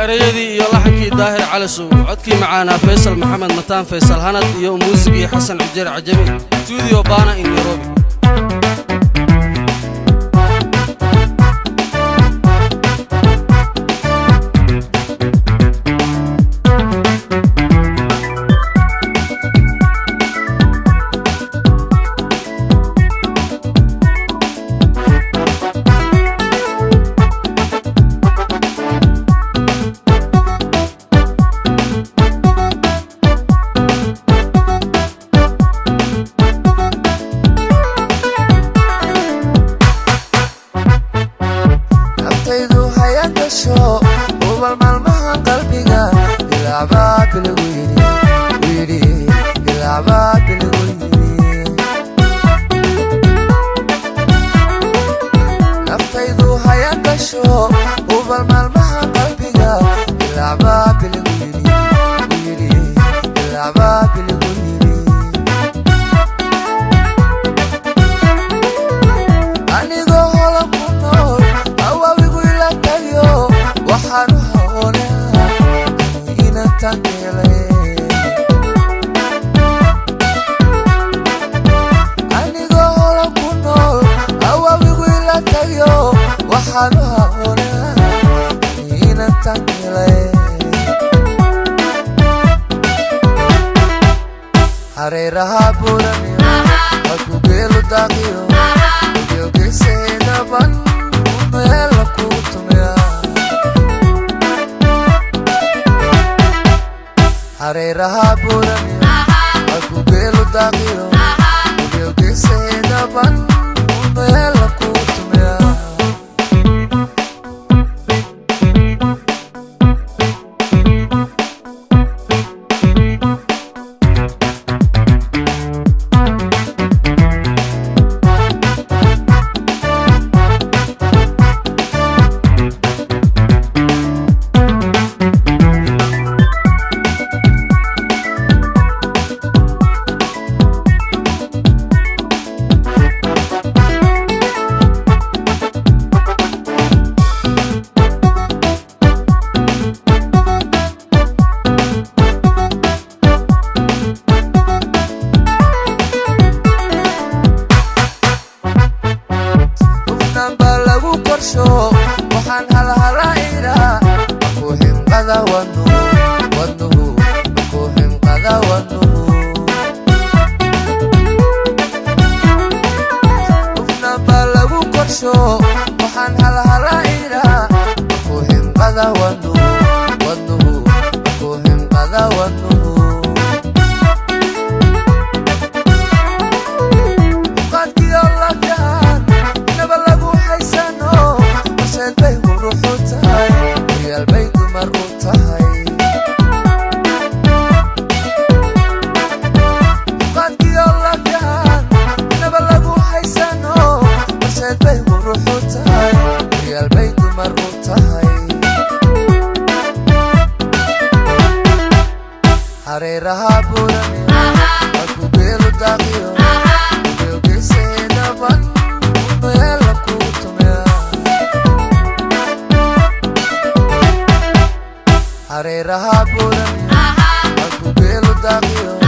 وأريدي يلاحكي داهر على سو عدكي معانا فيصل محمد متان فيصل هند يوم موسيقي حسن عجير عجمي استوديو بانا إن نيروبي. وبالملمح قلبك بالعباد بالويلي ويلي بالعباد بالويلي نفتيدو حياة الشوق وبالملمح قلبك بالعباد بالويلي ويلي بالعباد بالويلي أنيقو هلا كنور أواويقو إلا تغيو waxaan u hawlaa inaan tangeelay anigoo hola ku nool awaawigu ila tagiyo waxaan u hawlaa inaan tangeelay hareeraha buuraniyo halku geelu daaqiyo geeseeda ban meela kugu tumeya hareeraha buuraniyo halku geelu daaqiyo geeseeda ban meela kugu tumeya waxaan halhalairaa ku himqada wadnuhu ku himqada wadnuhu qofna baa lagu korsho waxaan halhalairaa ku himqada wadnuhu ku himqada wadnuhu hareeraha buuraniyo halku geelu daaqiyo geeseeda ban meela kugu tumeya hareeraha buuraniyo halku geelu daaqiyo